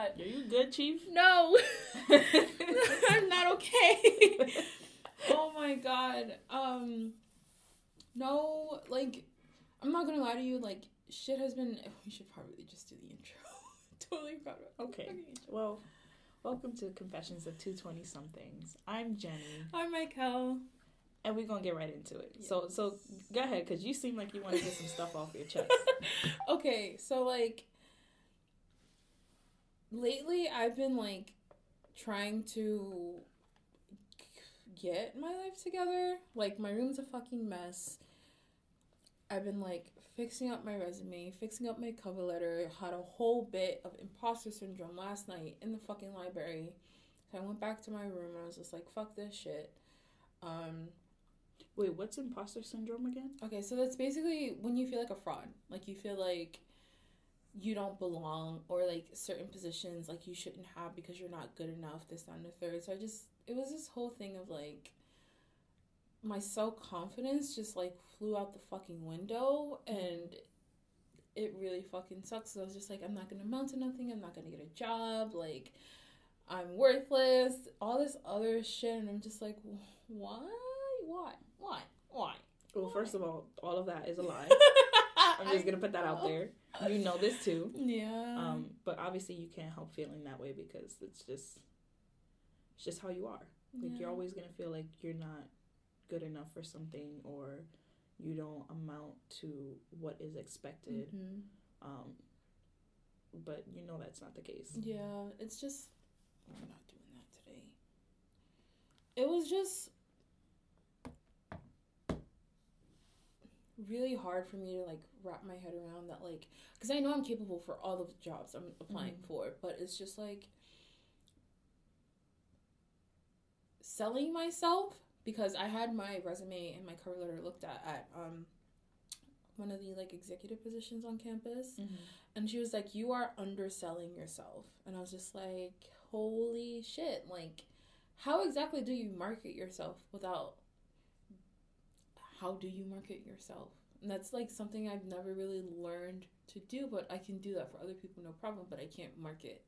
god. Are you good, Chief? No. I'm not okay. Oh my god. No, like, I'm not gonna lie to you, like, shit has been... We should probably just do the intro. Totally forgot about Okay. Well, welcome to Confessions of 220-somethings. I'm Jenny. I'm Michael. And we're gonna get right into it. Yes. So go ahead, because you seem like you want to get some stuff off your chest. Okay, so, like, lately I've been, like, trying to get my life together. Like, my room's a fucking mess. I've been, like, fixing up my resume, fixing up my cover letter, had a whole bit of imposter syndrome last night in the fucking library. So I went back to my room and I was just like, fuck this shit. Wait, what's imposter syndrome again? Okay, so that's basically when you feel like a fraud. Like, you feel like you don't belong, or, like, certain positions, like, you shouldn't have because you're not good enough, this, that, and the third. So it was this whole thing of, like, my self-confidence just, like, flew out the fucking window, and it really fucking sucks. So I was just like, I'm not gonna amount to nothing, I'm not gonna get a job, like, I'm worthless, all this other shit, and I'm just like, why? Well, first of all of that is a lie. I'm just gonna put that out there. You know this too. Yeah. But obviously you can't help feeling that way because it's just how you are. Like, you're always gonna feel like you're not good enough for something, or you don't amount to what is expected. Mm-hmm. But you know that's not the case. Yeah, it's just, I'm not doing that today. It was just really hard for me to, like, wrap my head around that, like, because I know I'm capable for all the jobs I'm applying for, but it's just, like, selling myself, because I had my resume and my cover letter looked at one of the, like, executive positions on campus, and she was like, you are underselling yourself. And I was just like, holy shit, like, how exactly do you market yourself without... How do you market yourself? And that's, like, something I've never really learned to do, but I can do that for other people, no problem, but I can't market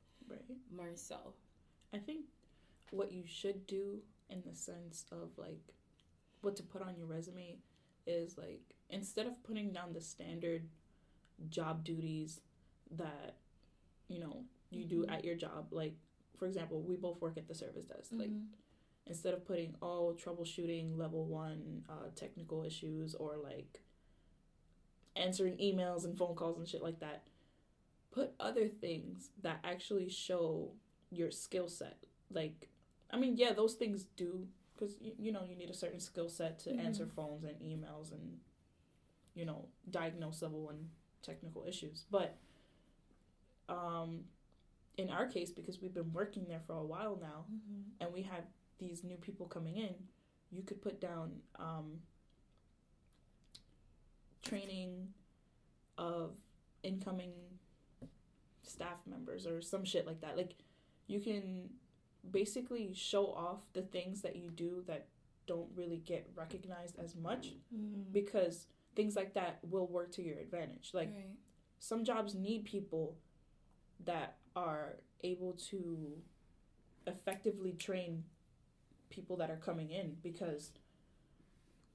myself. I think what you should do, in the sense of, like, what to put on your resume, is, like, instead of putting down the standard job duties that, you know, you do at your job, like, for example, we both work at the service desk, like, instead of putting, troubleshooting level 1 technical issues, or, like, answering emails and phone calls and shit like that, put other things that actually show your skill set. Like, I mean, yeah, those things do, because, you know, you need a certain skill set to answer phones and emails and, you know, diagnose level 1 technical issues. But in our case, because we've been working there for a while now, and we have these new people coming in, you could put down training of incoming staff members or some shit like that. Like, you can basically show off the things that you do that don't really get recognized as much, because things like that will work to your advantage. Like, some jobs need people that are able to effectively train people that are coming in, because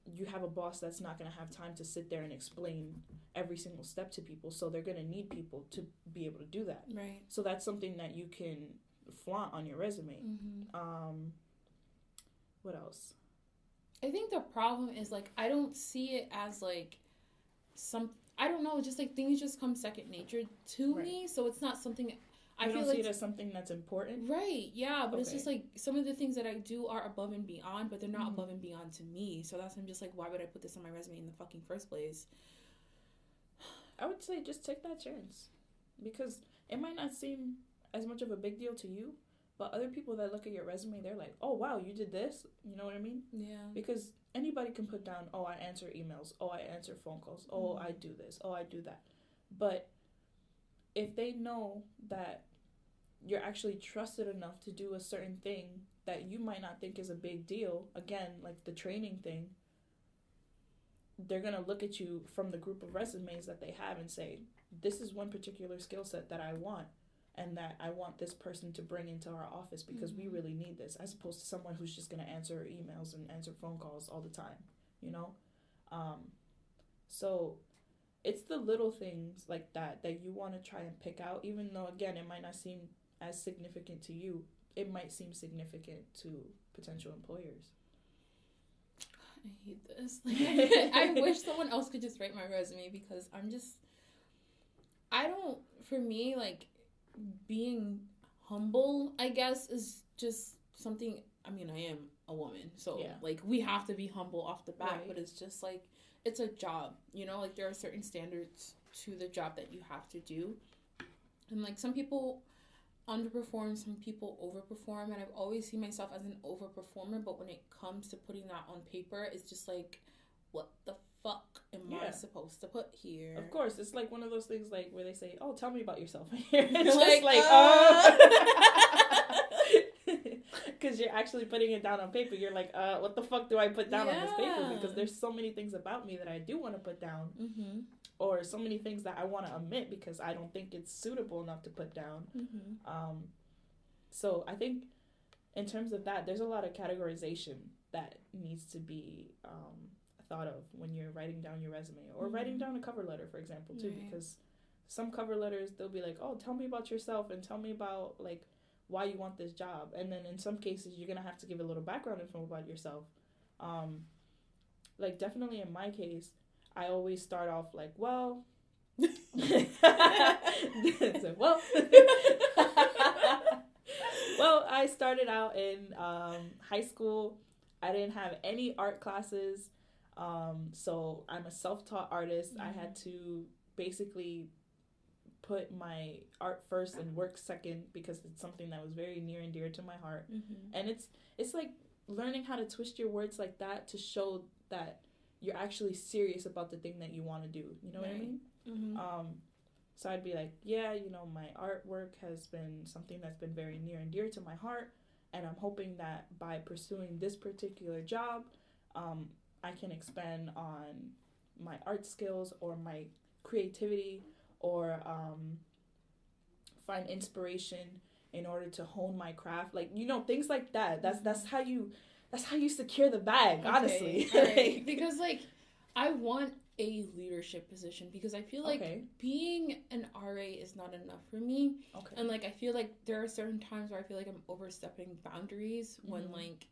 you have a boss that's not going to have time to sit there and explain every single step to people, so they're going to need people to be able to do that. Right. So that's something that you can flaunt on your resume. What else? I think the problem is, like, I don't see it as, like, I don't know, just, like, things just come second nature to me, so it's not something... You don't see it as something that's important? Right, yeah, but it's just, like, some of the things that I do are above and beyond, but they're not above and beyond to me, so I'm just like, why would I put this on my resume in the fucking first place? I would say just take that chance, because it might not seem as much of a big deal to you, but other people that look at your resume, they're like, oh, wow, you did this? You know what I mean? Yeah. Because anybody can put down, oh, I answer emails, oh, I answer phone calls, oh, I do this, oh, I do that. But if they know that you're actually trusted enough to do a certain thing that you might not think is a big deal, again, like the training thing, they're going to look at you from the group of resumes that they have and say, this is one particular skill set that I want. and that I want this person to bring into our office because we really need this, as opposed to someone who's just going to answer emails and answer phone calls all the time, you know? So it's the little things like that you want to try and pick out, even though, again, it might not seem as significant to you. It might seem significant to potential employers. I hate this. Like, I wish someone else could just write my resume, because for me, like, being humble, I guess, is just something, I mean, I am a woman, so, like, we have to be humble off the bat, but it's just, like, it's a job, you know? Like, there are certain standards to the job that you have to do, and, like, some people underperform, some people overperform, and I've always seen myself as an overperformer, but when it comes to putting that on paper, it's just like, what the fuck am I supposed to put here? Of course, it's like one of those things like where they say, "Oh, tell me about yourself." It's because you're actually putting it down on paper. You're like, what the fuck do I put down on this paper? Because there's so many things about me that I do want to put down, or so many things that I want to omit because I don't think it's suitable enough to put down. So I think in terms of that, there's a lot of categorization that needs to be thought of when you're writing down your resume, or writing down a cover letter, for example, too, because some cover letters, they'll be like, "Oh, tell me about yourself and tell me about, like, why you want this job." And then in some cases, you're going to have to give a little background info about yourself. Like, definitely in my case, I always start off like, well, so, well, I started out in high school. I didn't have any art classes. So I'm a self-taught artist. I had to basically put my art first and work second, because it's something that was very near and dear to my heart. And it's like learning how to twist your words like that to show that you're actually serious about the thing that you want to do. You know what I mean? So I'd be like, yeah, you know, my artwork has been something that's been very near and dear to my heart, and I'm hoping that by pursuing this particular job, I can expand on my art skills or my creativity, or find inspiration in order to hone my craft. Like, you know, things like that. That's how you secure the bag, honestly. Right. Because, like, I want a leadership position, because I feel like being an RA is not enough for me. And, like, I feel like there are certain times where I feel like I'm overstepping boundaries when, like,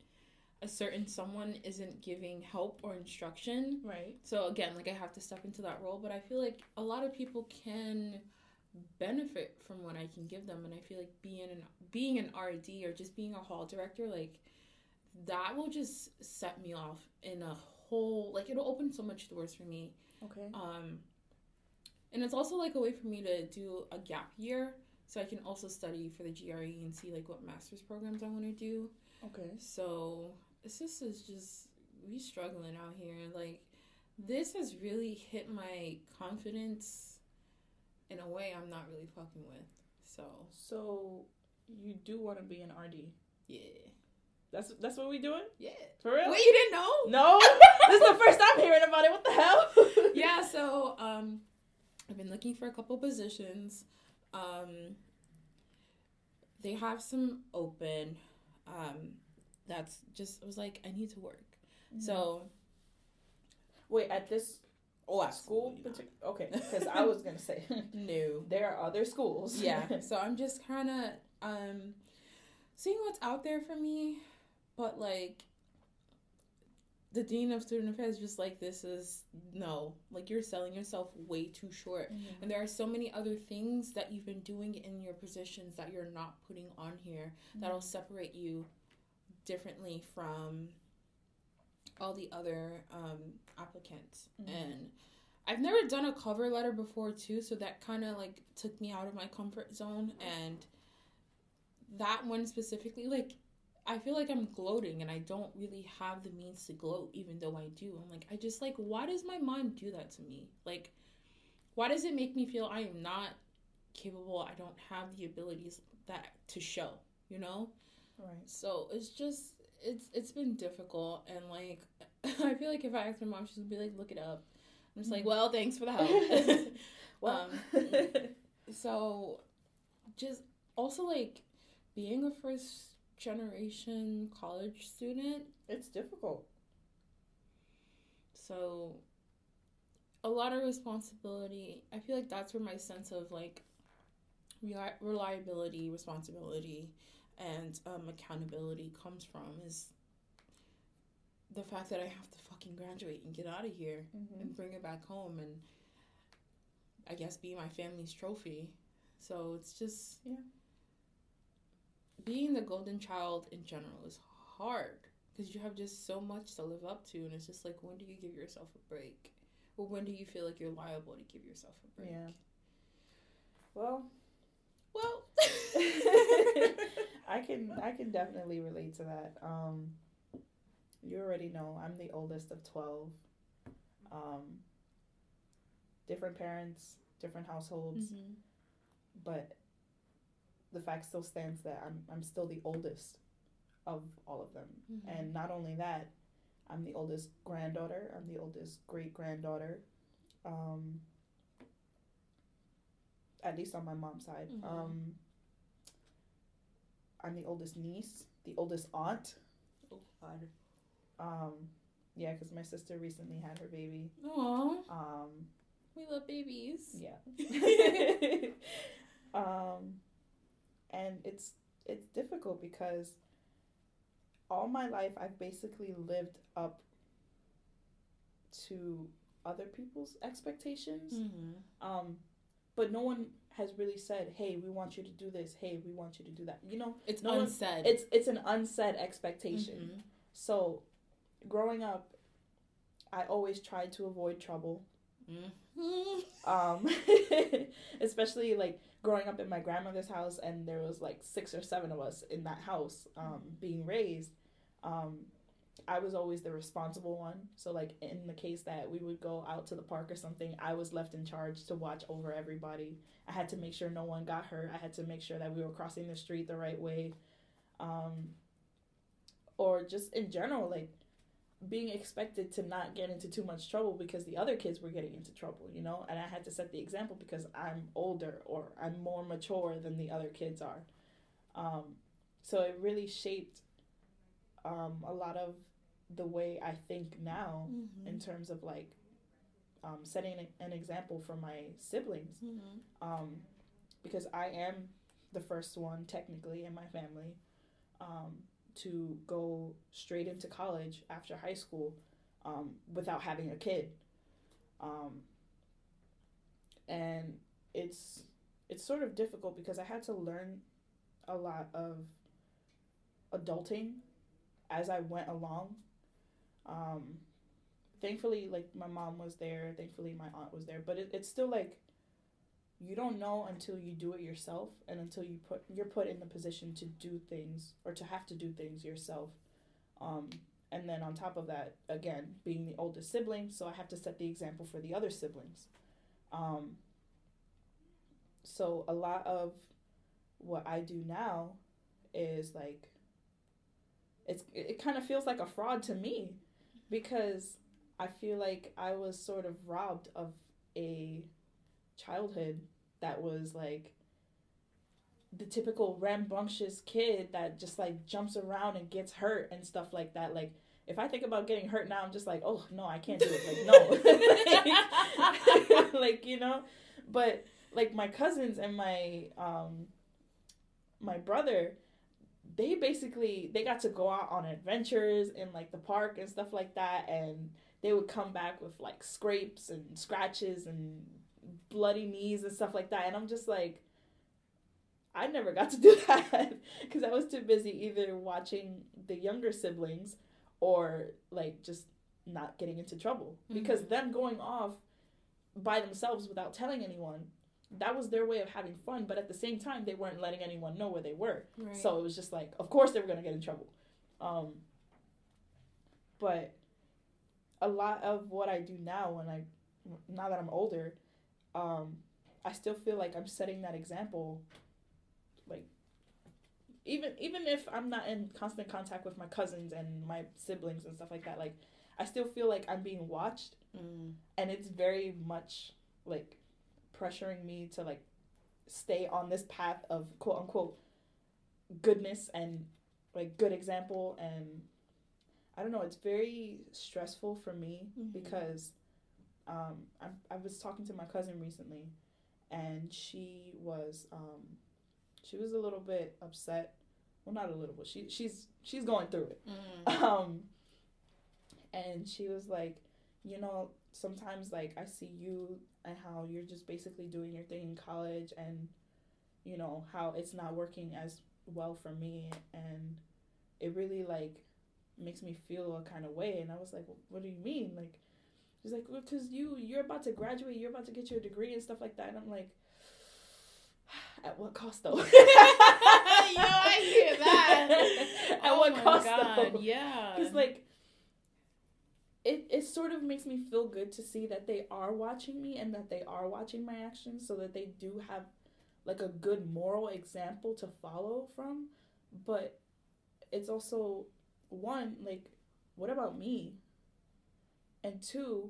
a certain someone isn't giving help or instruction. Right. So, again, like, I have to step into that role. But I feel like a lot of people can benefit from what I can give them. And I feel like being an RD or just being a hall director, like, that will just set me off in a whole, like, it'll open so much doors for me. And it's also, like, a way for me to do a gap year, so I can also study for the GRE and see, like, what master's programs I want to do. So it's just we struggling out here. Like, this has really hit my confidence in a way I'm not really fucking with. So you do want to be an RD? Yeah. That's what we doing? Yeah. For real? Wait, you didn't know? No. This is the first I'm hearing about it. What the hell? Yeah, so I've been looking for a couple positions. They have some open. That's just, I was like, I need to work. So. Wait, at this school? Okay, because I was going to say. No. There are other schools. Yeah, so I'm just kind of seeing what's out there for me. But, like, the Dean of Student Affairs just like, this is, no. Like, you're selling yourself way too short. And there are so many other things that you've been doing in your positions that you're not putting on here that'll separate you differently from all the other applicants. And I've never done a cover letter before, too, so that kind of, like, took me out of my comfort zone. And that one specifically, like, I feel like I'm gloating, and I don't really have the means to gloat, even though I do. I'm like, I just, like, why does my mind do that to me? Like, why does it make me feel I am not capable, I don't have the abilities that to show, you know? Right. So it's just, it's been difficult, and, like, I feel like if I ask my mom, she's gonna be like, look it up. I'm just like, well, thanks for the help. Well. So just also like being a first generation college student, it's difficult. so a lot of responsibility. I feel like that's where my sense of like reliability, responsibility, and accountability comes from, is the fact that I have to fucking graduate and get out of here and bring it back home and I guess be my family's trophy. So it's just, being the golden child in general is hard because you have just so much to live up to, and it's just like, when do you give yourself a break? Or when do you feel like you're liable to give yourself a break? Yeah. Well, I can definitely relate to that. You already know I'm the oldest of 12. Different parents, different households, but the fact still stands that I'm still the oldest of all of them. And not only that, I'm the oldest granddaughter, I'm the oldest great-granddaughter, at least on my mom's side. I'm the oldest niece, the oldest aunt. Oh, God. Yeah, because my sister recently had her baby. Aww. We love babies. Yeah. And it's difficult because all my life I've basically lived up to other people's expectations. But no one has really said, hey, we want you to do this. Hey, we want you to do that. You know, it's unsaid. It's an unsaid expectation. So growing up, I always tried to avoid trouble. Especially like growing up in my grandmother's house, and there was like 6 or 7 of us in that house being raised. I was always the responsible one. So like in the case that we would go out to the park or something, I was left in charge to watch over everybody. I had to make sure no one got hurt. I had to make sure that we were crossing the street the right way. Or just in general, like being expected to not get into too much trouble because the other kids were getting into trouble, you know? And I had to set the example because I'm older or I'm more mature than the other kids are. So it really shaped a lot of the way I think now in terms of like setting an example for my siblings. Because I am the first one technically in my family to go straight into college after high school without having a kid. And it's sort of difficult because I had to learn a lot of adulting as I went along. Thankfully, like, my mom was there. Thankfully, my aunt was there. But it's still, like, you don't know until you do it yourself and until you're put in the position to do things or to have to do things yourself. And then on top of that, again, being the oldest sibling, so I have to set the example for the other siblings. So a lot of what I do now is, like, it kind of feels like a fraud to me because I feel like I was sort of robbed of a childhood that was like the typical rambunctious kid that just like jumps around and gets hurt and stuff like that. Like if I think about getting hurt now, I'm just like, oh no, I can't do it. Like no, like, you know. But like my cousins and my brother, they got to go out on adventures in like the park and stuff like that, and they would come back with like scrapes and scratches and bloody knees and stuff like that. And I'm just like, I never got to do that because I was too busy either watching the younger siblings or like just not getting into trouble. Because them going off by themselves without telling anyone, that was their way of having fun, but at the same time they weren't letting anyone know where they were. Right. So it was just like, of course they were going to get in trouble. But a lot of what I do now now that I'm older, I still feel like I'm setting that example. Like even if I'm not in constant contact with my cousins and my siblings and stuff like that, like I still feel like I'm being watched, and it's very much like pressuring me to like stay on this path of quote unquote goodness and like good example. And I don't know, it's very stressful for me because I was talking to my cousin recently, and she was a little bit upset. Well, not a little bit. She's going through it. And she was like, you know, sometimes like I see you and how you're just basically doing your thing in college, and you know how it's not working as well for me, and it really like makes me feel a kind of way. And I was like, well, what do you mean? Like, she's like, well, because you're about to graduate, you're about to get your degree and stuff like that. And I'm like, at what cost though? Yo, I hear that. At what cost though? Yeah. Because like it sort of makes me feel good to see that they are watching me and that they are watching my actions, so that they do have like a good moral example to follow from. But it's also, one, like, what about me? And two,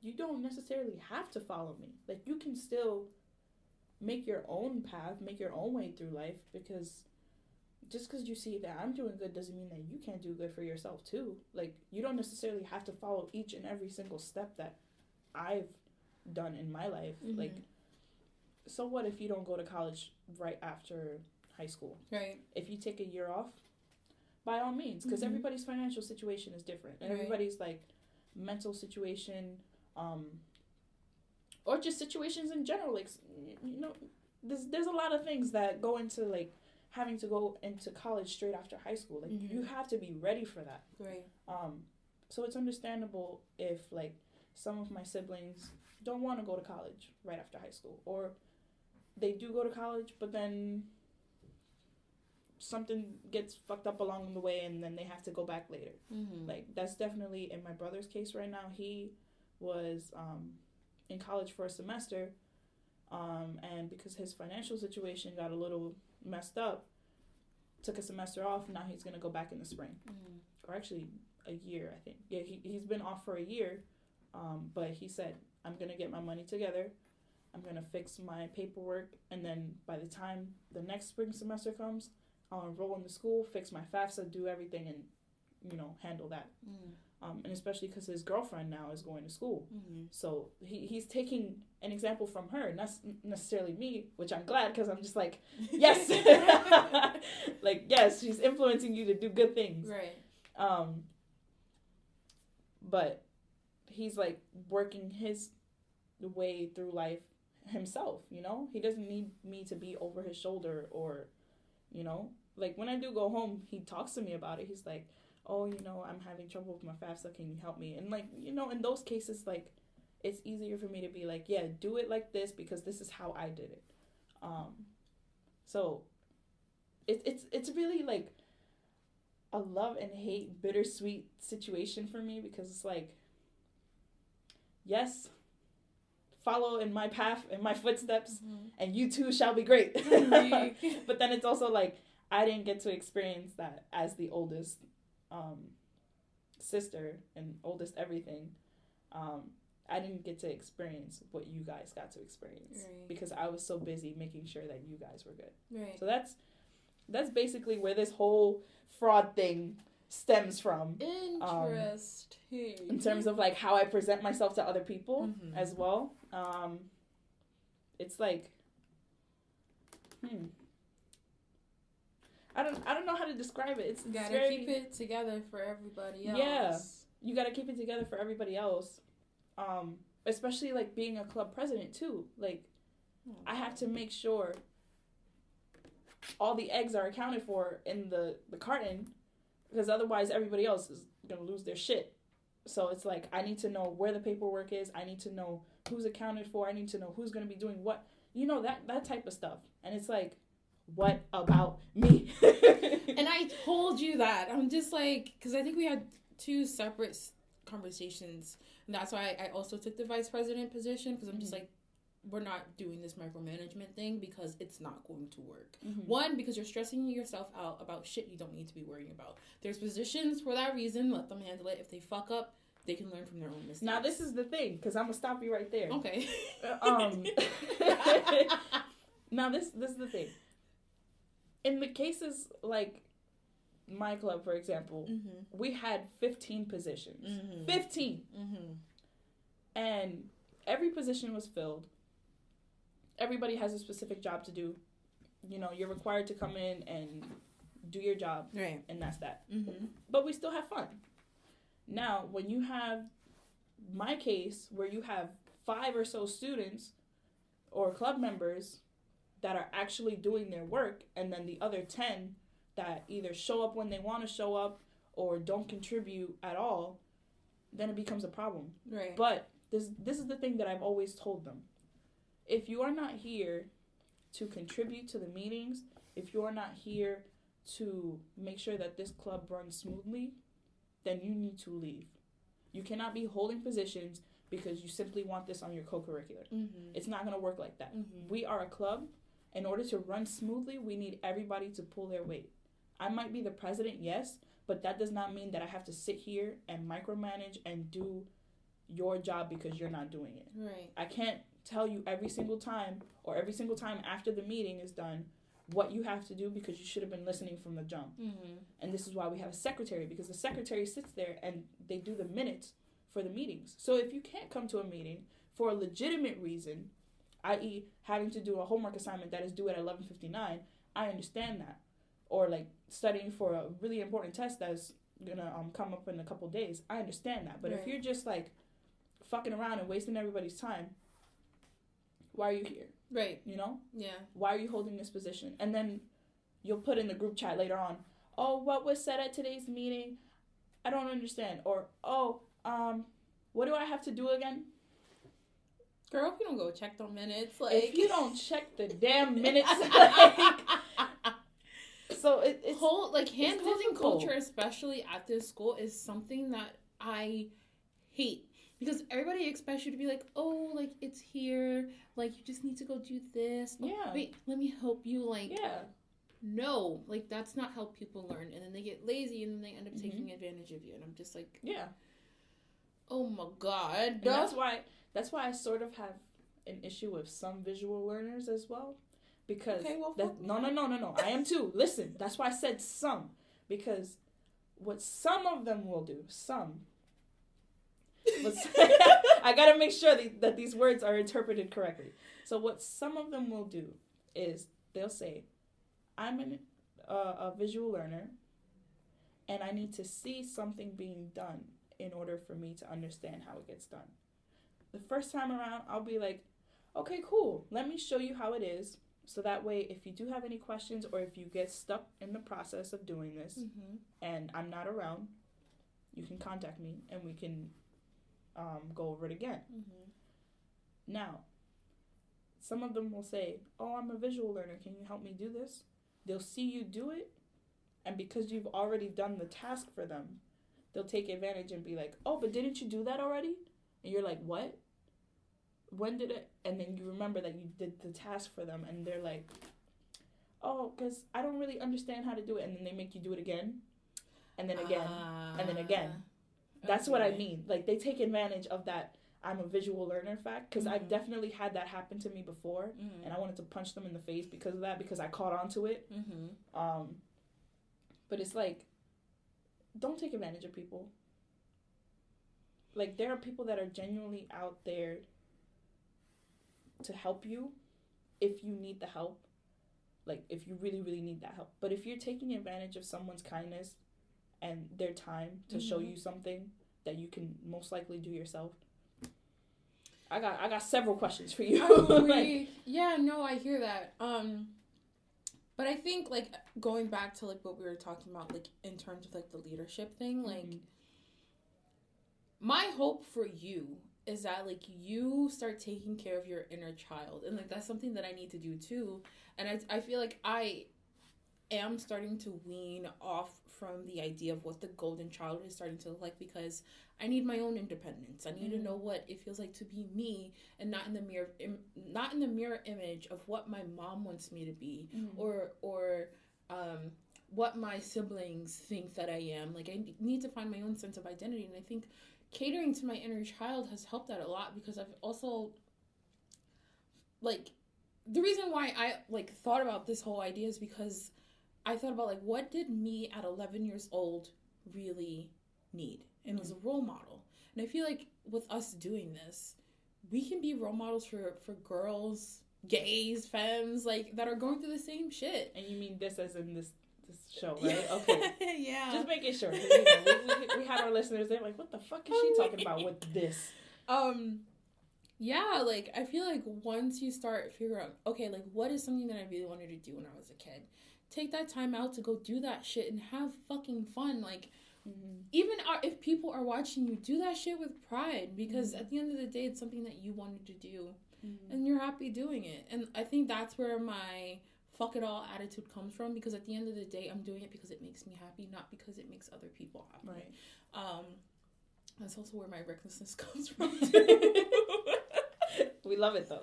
you don't necessarily have to follow me. Like, you can still make your own path, make your own way through life, because just because you see that I'm doing good doesn't mean that you can't do good for yourself too. Like, you don't necessarily have to follow each and every single step that I've done in my life. Like, so what if you don't go to college right after high school? Right. If you take a year off, by all means, because everybody's financial situation is different, and everybody's like mental situation, or just situations in general. Like, you know, there's a lot of things that go into like having to go into college straight after high school. Like, you have to be ready for that. Right. So it's understandable if like some of my siblings don't want to go to college right after high school, or they do go to college, but then something gets fucked up along the way, and then they have to go back later. Like, that's definitely in my brother's case right now. He was in college for a semester, and because his financial situation got a little messed up, took a semester off. Now he's gonna go back in the spring, or actually a year, I think. Yeah, he's been off for a year, but he said, I'm gonna get my money together, I'm gonna fix my paperwork, and then by the time the next spring semester comes, I'll enroll in the school, fix my FAFSA, do everything, and, you know, handle that. And especially because his girlfriend now is going to school. So he's taking an example from her, not necessarily me, which I'm glad, because I'm just like, yes. Like, yes, she's influencing you to do good things. Right. But he's like working his way through life himself, you know? He doesn't need me to be over his shoulder, or, you know? Like, when I do go home, he talks to me about it. He's like, oh, you know, I'm having trouble with my FAFSA, can you help me? And, like, you know, in those cases, like, it's easier for me to be like, yeah, do it like this, because this is how I did it. So it's really, like, a love and hate, bittersweet situation for me, because it's like, yes, follow in my path, in my footsteps, and you too shall be great. But then it's also like, I didn't get to experience that as the oldest sister and oldest everything. I didn't get to experience what you guys got to experience, because I was so busy making sure that you guys were good. Right. So that's basically where this whole fraud thing stems from. Interesting. In terms of like how I present myself to other people as well. It's like, I don't know how to describe it. It's gotta very, keep it together for everybody else. Yeah, you gotta keep it together for everybody else. Especially like being a club president too. Like, I have to make sure all the eggs are accounted for in the carton, because otherwise everybody else is gonna lose their shit. So it's like, I need to know where the paperwork is. I need to know who's accounted for. I need to know who's gonna be doing what. You know, that type of stuff. And it's like, what about me? And I told you that. I'm just like, because I think we had two separate conversations. And that's why I also took the vice president position, because I'm just like, we're not doing this micromanagement thing, because it's not going to work. One, because you're stressing yourself out about shit you don't need to be worrying about. There's positions for that reason. Let them handle it. If they fuck up, they can learn from their own mistakes. Now, this is the thing, because I'm going to stop you right there. Okay. Now, this is the thing. In the cases like my club, for example, we had 15 positions. 15! And every position was filled. Everybody has a specific job to do. You know, you're required to come in and do your job. Right. And that's that. But we still have fun. Now, when you have my case where you have 5 or so students or club members that are actually doing their work, and then the other 10 that either show up when they want to show up or don't contribute at all, then it becomes a problem. Right. But this is the thing that I've always told them. If you are not here to contribute to the meetings, if you are not here to make sure that this club runs smoothly, then you need to leave. You cannot be holding positions because you simply want this on your co-curricular. It's not going to work like that. We are a club. In order to run smoothly, we need everybody to pull their weight. I might be the president, yes, but that does not mean that I have to sit here and micromanage and do your job because you're not doing it. Right. I can't tell you every single time or every single time after the meeting is done what you have to do because you should have been listening from the jump. And this is why we have a secretary, because the secretary sits there and they do the minutes for the meetings. So if you can't come to a meeting for a legitimate reason, i.e. having to do a homework assignment that is due at 11:59, I understand that. Or like studying for a really important test that's gonna come up in a couple days, I understand that. But if you're just like fucking around and wasting everybody's time, why are you here? Right. You know? Yeah. Why are you holding this position? And then you'll put in the group chat later on, oh, what was said at today's meeting? I don't understand. Or, oh, what do I have to do again? Girl, if you don't go check the minutes, like... If you don't check the damn minutes, so it's... hand-holding culture, especially at this school, is something that I hate. Because everybody expects you to be like, oh, like, it's here. Like, you just need to go do this. Oh, yeah. Wait, let me help you. Like, yeah. No. Like, that's not how people learn. And then they get lazy and then they end up taking advantage of you. And I'm just like... Yeah. Oh, my God. And that's why I sort of have an issue with some visual learners as well. Because... Okay, well... No. I am too. Listen, that's why I said some. Because what some of them will do... I gotta make sure that these words are interpreted correctly. So what some of them will do is they'll say, I'm a visual learner and I need to see something being done in order for me to understand how it gets done. The first time around, I'll be like, okay, cool. Let me show you how it is. So that way, if you do have any questions or if you get stuck in the process of doing this and I'm not around, you can contact me and we can go over it again. Now, some of them will say, oh, I'm a visual learner. Can you help me do this? They'll see you do it. And because you've already done the task for them, they'll take advantage and be like, oh, but didn't you do that already? And you're like, what? When did it? And then you remember that you did the task for them. And they're like, oh, because I don't really understand how to do it. And then they make you do it again. And then again. And then again. That's what I mean. Like, they take advantage of that I'm a visual learner fact, because I've definitely had that happen to me before, and I wanted to punch them in the face because of that, because I caught on to it. But it's like, don't take advantage of people. Like, there are people that are genuinely out there to help you if you need the help. Like, if you really, really need that help. But if you're taking advantage of someone's kindness and their time to show you something that you can most likely do yourself, I got several questions for you. Yeah, no, I hear that. But I think, like, going back to, like, what we were talking about, like, in terms of, like, the leadership thing, like, my hope for you is that, like, you start taking care of your inner child. And, like, that's something that I need to do, too. And I feel like I am starting to wean off from the idea of what the golden child is starting to look like, because I need my own independence. I need to know what it feels like to be me, and not in the mirror image of what my mom wants me to be, or what my siblings think that I am. Like, I need to find my own sense of identity. And I think catering to my inner child has helped that a lot, because I've also, like, the reason why I, like, thought about this whole idea is because I thought about, like, what did me at 11 years old really need? And it was a role model. And I feel like with us doing this, we can be role models for girls, gays, femmes, like, that are going through the same shit. And you mean this as in this show, right? Okay. Yeah. Just making sure. You know, we had our listeners, they're like, what the fuck is she talking about with this? Yeah, like, I feel like once you start figuring out, okay, like, what is something that I really wanted to do when I was a kid? Take that time out to go do that shit and have fucking fun. Like, even if people are watching you, do that shit with pride, because at the end of the day, it's something that you wanted to do, and you're happy doing it. And I think that's where my fuck it all attitude comes from, because at the end of the day, I'm doing it because it makes me happy, not because it makes other people happy. Right. That's also where my recklessness comes from too. We love it though.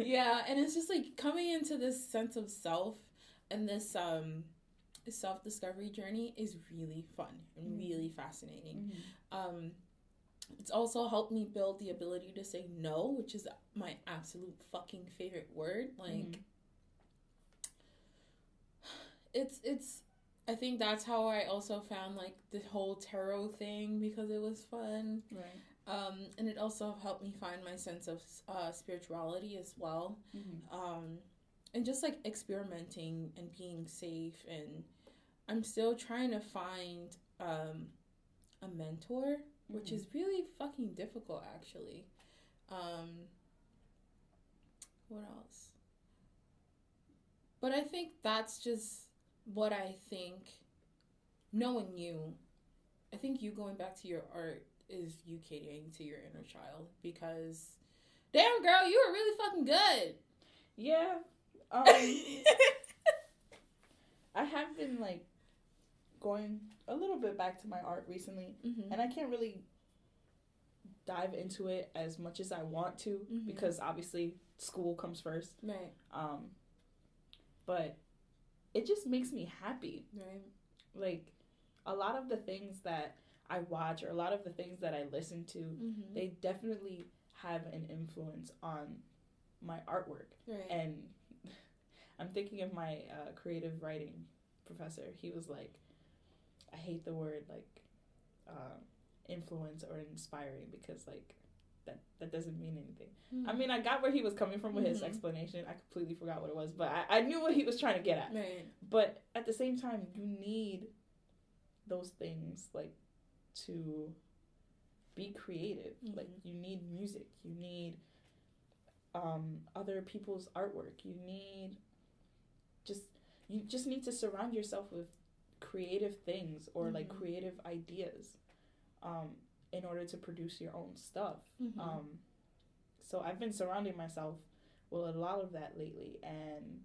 Yeah, and it's just like coming into this sense of self, and this self-discovery journey is really fun and really fascinating. It's also helped me build the ability to say no, which is my absolute fucking favorite word. Like, it's I think that's how I also found, like, the whole tarot thing, because it was fun. Right. And it also helped me find my sense of spirituality as well. And just, like, experimenting and being safe. And I'm still trying to find a mentor, which is really fucking difficult, actually. What else? But I think that's just what I think, knowing you, I think you going back to your art is you catering to your inner child, because damn girl, you were really fucking good. Yeah. I have been, like, going a little bit back to my art recently, and I can't really dive into it as much as I want to, because obviously school comes first. Right. But it just makes me happy. Right. Like, a lot of the things that I watch, or a lot of the things that I listen to, they definitely have an influence on my artwork. Right. And I'm thinking of my creative writing professor. He was like, I hate the word, like, influence or inspiring, because, like, that doesn't mean anything. I mean, I got where he was coming from with his explanation. I completely forgot what it was, but I knew what he was trying to get at. Right. But at the same time, you need those things, like, to be creative. Like, you need music. You need other people's artwork. You just need to surround yourself with creative things, or like creative ideas, in order to produce your own stuff. So I've been surrounding myself with a lot of that lately, and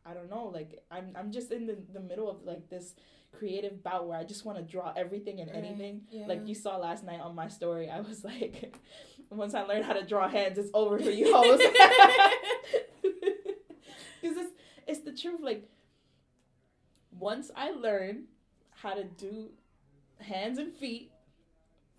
I don't know, like, I'm just in the middle of, like, this creative bout where I just want to draw everything and anything. Yeah. Like, you saw last night on my story, I was like, once I learn how to draw hands, it's over for you hoes. Because it's the truth. Like, once I learn how to do hands and feet,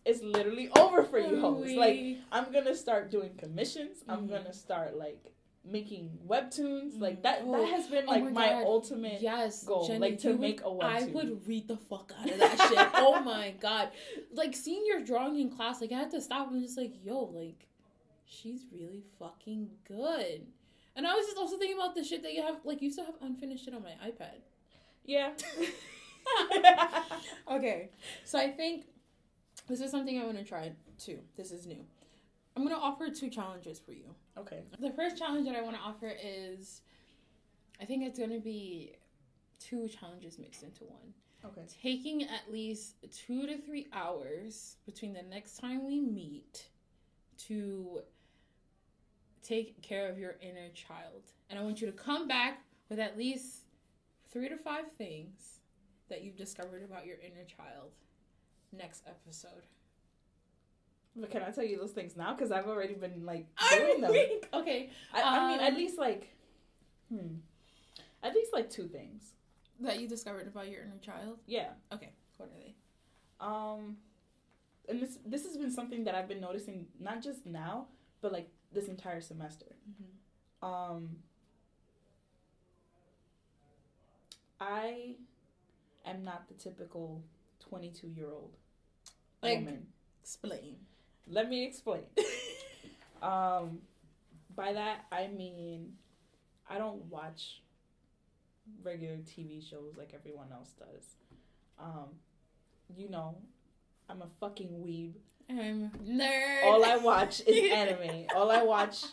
it's literally over for you hoes. Like, I'm gonna start doing commissions. I'm gonna start, like, making webtoons. Like, that has been, like, my ultimate goal. Jenni, like, to make a webtoon. I would read the fuck out of that shit. Oh my god. Like, seeing your drawing in class, like, I had to stop and just, like, yo, like, she's really fucking good. And I was just also thinking about the shit that you have, like, you still have unfinished shit on my iPad. Yeah. Okay. So I think this is something I want to try too. This is new. I'm going to offer 2 challenges for you. Okay. The first challenge that I want to offer is, I think it's going to be 2 challenges mixed into one. Okay. Taking at least 2 to 3 hours between the next time we meet to take care of your inner child. And I want you to come back with at least 3 to 5 things that you've discovered about your inner child next episode. But can I tell you those things now? Because I've already been, like, doing them. Okay. I mean, at least, like, at least, like, 2 things. That you discovered about your inner child? Yeah. Okay. What are they? and this has been something that I've been noticing not just now, but like this entire semester. I am not the typical 22-year-old woman. Explain. Let me explain. By that I mean I don't watch regular TV shows like everyone else does. You know, I'm a fucking weeb. I'm nerd. All I watch is anime. All I watch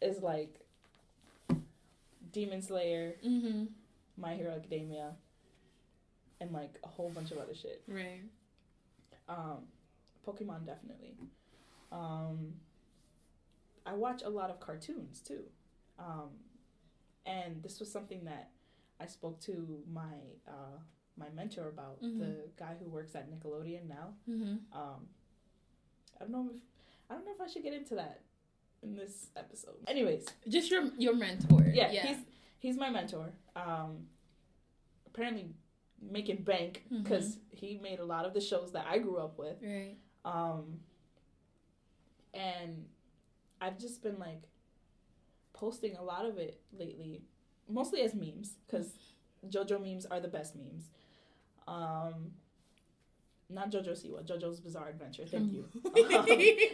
is like Demon Slayer, My Hero Academia, and like a whole bunch of other shit. Right. Pokemon definitely. I watch a lot of cartoons too. And this was something that I spoke to my mentor about, the guy who works at Nickelodeon now. I don't know if I should get into that in this episode. Anyways, just your mentor. Yeah. He's my mentor. Apparently making bank because he made a lot of the shows that I grew up with. Right. And I've just been like posting a lot of it lately, mostly as memes, because JoJo memes are the best memes. Not JoJo Siwa, JoJo's Bizarre Adventure. Thank you.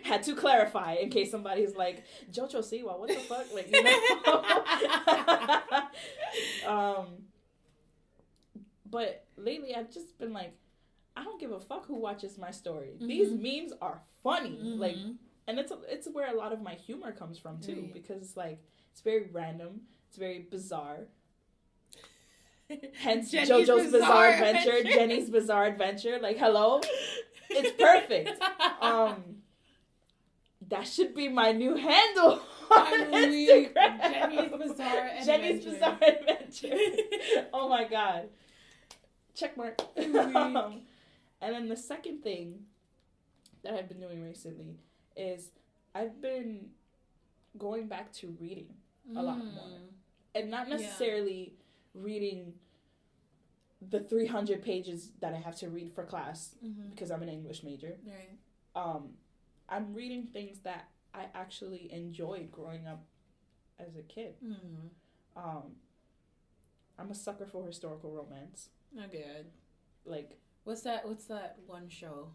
Had to clarify in case somebody's like, JoJo Siwa, what the fuck? Like, you know. But lately I've just been like, I don't give a fuck who watches my story. These memes are funny. Like, and it's where a lot of my humor comes from too, because like it's very random, it's very bizarre. Hence Jenni's JoJo's Bizarre Adventure, Jenni's Bizarre Adventure. Like, hello, it's perfect. That should be my new handle on Instagram. Jenni's Bizarre Adventure. Oh my god. Check mark. And then the second thing that I've been doing recently is I've been going back to reading a lot more. And not necessarily reading the 300 pages that I have to read for class because I'm an English major. Right. I'm reading things that I actually enjoyed growing up as a kid. I'm a sucker for historical romance. Oh, good. Like, what's that one show?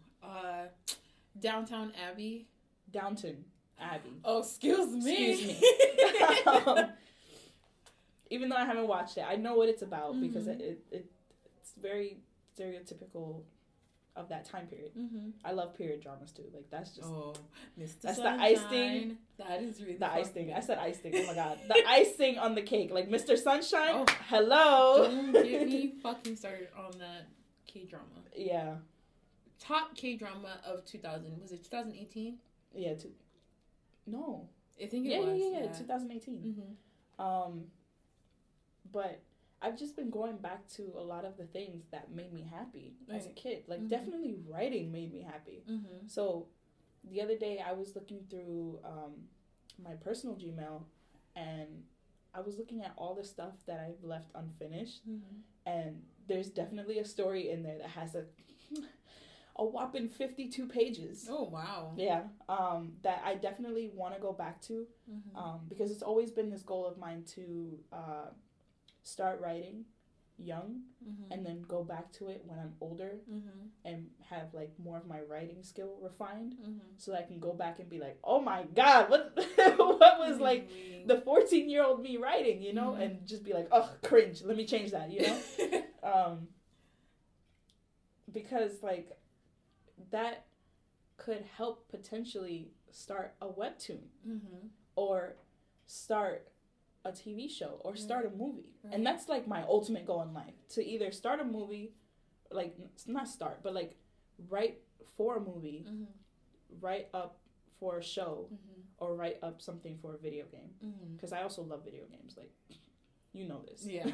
Downton Abbey. Downton Abbey. Oh, excuse me. Even though I haven't watched it, I know what it's about because it's very stereotypical of that time period. I love period dramas too. Like, that's just that's Sunshine. The icing. That is really the icing. I said icing. Oh my god, the icing on the cake. Like Mr. Sunshine. Oh, hello. Don't get me fucking started on that K-drama. Yeah. Top K-drama of 2000. Was it 2018? Yeah. No. I think it was. Yeah. 2018. But I've just been going back to a lot of the things that made me happy as a kid. Like, definitely writing made me happy. So, the other day I was looking through my personal Gmail, and I was looking at all the stuff that I've left unfinished. And there's definitely a story in there that has a whopping 52 pages. Oh, wow. Yeah. That I definitely want to go back to. Because it's always been this goal of mine to start writing young and then go back to it when I'm older and have like more of my writing skill refined so that I can go back and be like, oh my god, what was like the 14-year-old me writing, you know, and just be like, oh, cringe, let me change that, you know. Because like that could help potentially start a webtoon or start a TV show or start a movie. And that's like my ultimate goal in life, to either start a movie, like not start, but like write for a movie, write up for a show, or write up something for a video game. Because I also love video games, like, you know this. Yeah.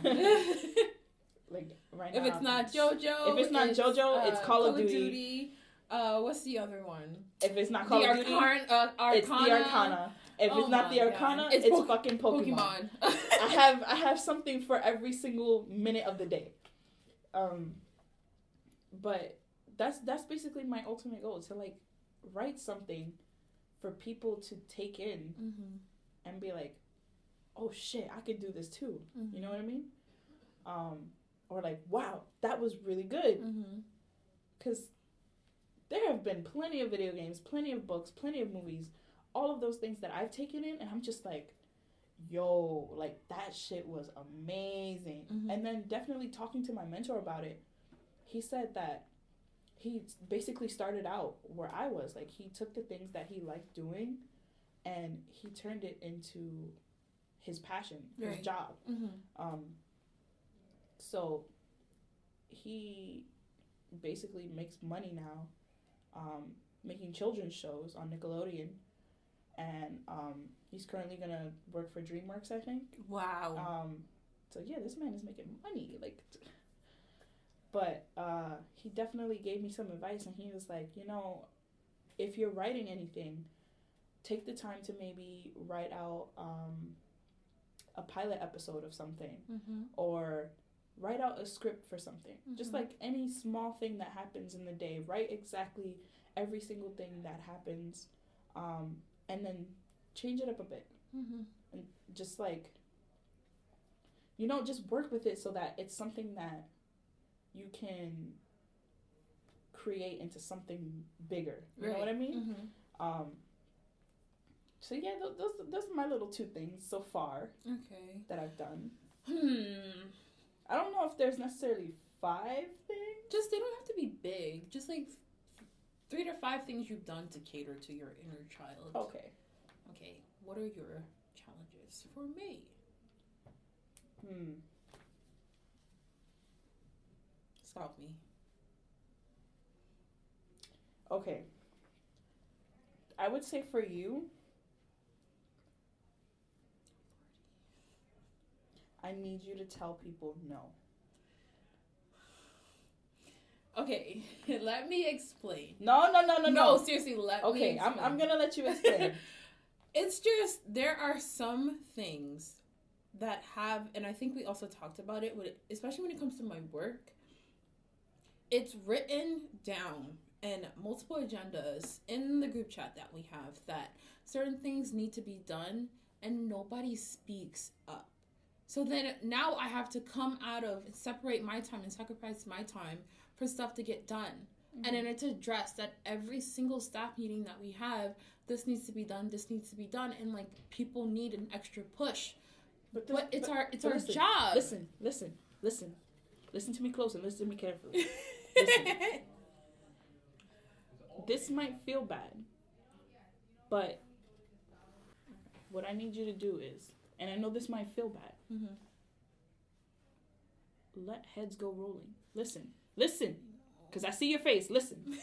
Like right now, if it's not JoJo, it's Call of Duty. What's the other one? If it's not Call of Duty, Arcana. It's the Arcana. If it's not the Arcana, it's fucking Pokemon. I have something for every single minute of the day. But that's basically my ultimate goal, to like write something for people to take in and be like, oh shit, I could do this too. You know what I mean? Or like, wow, that was really good. Because there have been plenty of video games, plenty of books, plenty of movies, all of those things that I've taken in, and I'm just like, yo, like that shit was amazing. And then definitely talking to my mentor about it, he said that he basically started out where I was. Like, he took the things that he liked doing and he turned it into his passion, his job. So he basically makes money now making children's shows on Nickelodeon, and he's currently gonna work for DreamWorks, I think. Wow. So yeah, this man is making money, like. But he definitely gave me some advice, and he was like, you know, if you're writing anything, take the time to maybe write out a pilot episode of something, or write out a script for something. Just like any small thing that happens in the day, write exactly every single thing that happens, and then change it up a bit. And just like, you know, just work with it so that it's something that you can create into something bigger. You know what I mean? So yeah, those are my little 2 things so far. Okay. That I've done. I don't know if there's necessarily 5 things. Just, they don't have to be big. Just like 3 to 5 things you've done to cater to your inner child. Okay. Okay. What are your challenges for me? Stop me. Okay. I would say for you, I need you to tell people no. Okay, let me explain. No, seriously, let me explain. Okay, I'm gonna let you explain. It's just, there are some things that have, and I think we also talked about it, especially when it comes to my work, it's written down in multiple agendas in the group chat that we have that certain things need to be done and nobody speaks up. So then now I have to come out of, separate my time and sacrifice my time for stuff to get done. And then it's addressed at every single staff meeting that we have, this needs to be done, this needs to be done, and like people need an extra push. But it's our job. Listen to me close and listen to me carefully. Listen. This might feel bad, but what I need you to do is, and I know this might feel bad, let heads go rolling. Listen, because I see your face. Listen.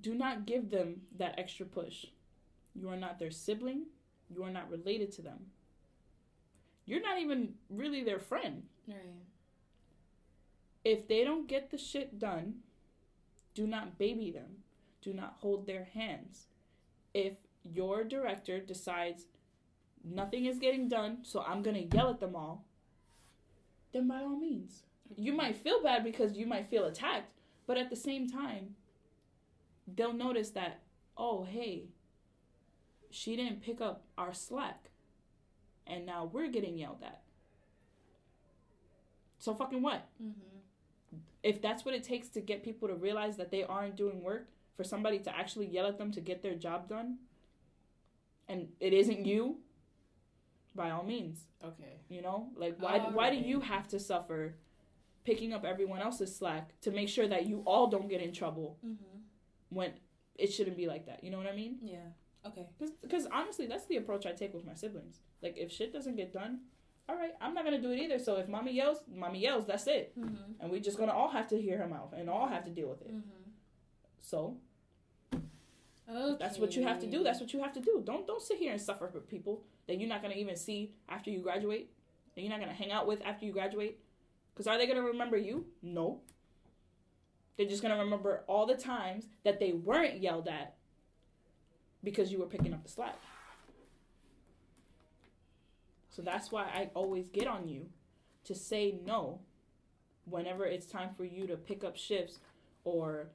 Do not give them that extra push. You are not their sibling. You are not related to them. You're not even really their friend. Right. If they don't get the shit done, do not baby them. Do not hold their hands. If your director decides nothing is getting done, so I'm going to yell at them all, then by all means. You might feel bad because you might feel attacked, but at the same time, they'll notice that, oh, hey, she didn't pick up our slack, and now we're getting yelled at. So fucking what? If that's what it takes to get people to realize that they aren't doing work, for somebody to actually yell at them to get their job done, and it isn't you, by all means. Okay. You know? Like, why do you have to suffer picking up everyone else's slack to make sure that you all don't get in trouble when it shouldn't be like that? You know what I mean? Yeah. Okay. Because honestly, that's the approach I take with my siblings. Like, if shit doesn't get done, all right, I'm not going to do it either. So if mommy yells, that's it. And we're just going to all have to hear her mouth and all have to deal with it. So, that's what you have to do. That's what you have to do. Don't sit here and suffer for people that you're not going to even see after you graduate, that you're not going to hang out with after you graduate. Because are they going to remember you? No. They're just going to remember all the times that they weren't yelled at because you were picking up the slack. So that's why I always get on you to say no whenever it's time for you to pick up shifts or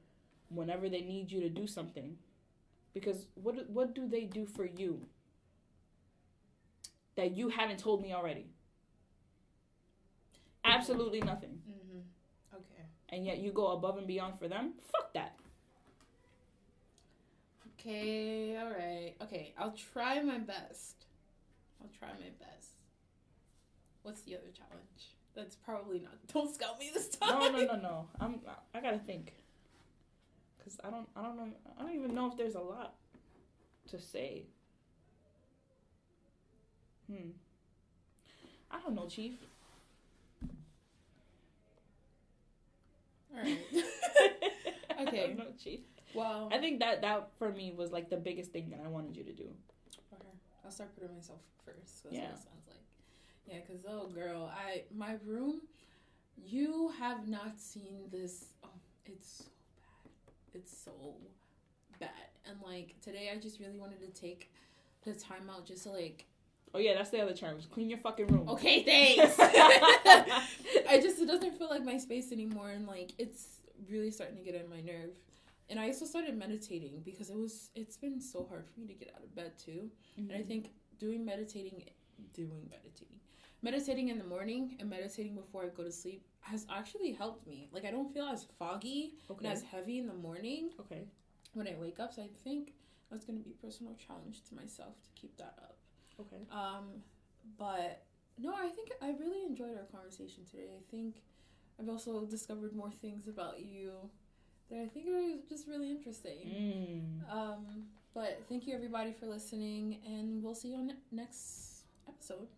whenever they need you to do something. Because what do they do for you that you haven't told me already? Absolutely nothing. Mm-hmm. Okay. And yet you go above and beyond for them? Fuck that. Okay, all right. Okay, I'll try my best. What's the other challenge? That's probably not. Don't scout me this time. No. I gotta think. Cause I don't know. I don't even know if there's a lot to say. I don't know, Chief. All right. Okay. I don't know, Chief. Well, I think that for me was like the biggest thing that I wanted you to do. Okay. I'll start putting myself first. So that's Yeah. what it sounds like. Yeah, because, oh, girl, my room, you have not seen this. Oh, it's so bad. It's so bad. And, like, today I just really wanted to take the time out just to, like... Oh, yeah, that's the other term. Clean your fucking room. Okay, thanks. It doesn't feel like my space anymore. And, like, it's really starting to get on my nerve. And I also started meditating because it's been so hard for me to get out of bed, too. Mm-hmm. And I think meditating in the morning and meditating before I go to sleep has actually helped me. Like, I don't feel as foggy and as heavy in the morning when I wake up. So I think that's going to be a personal challenge to myself to keep that up. Okay. But no, I think I really enjoyed our conversation today. I think I've also discovered more things about you that I think are just really interesting. But thank you everybody for listening, and we'll see you on next episode.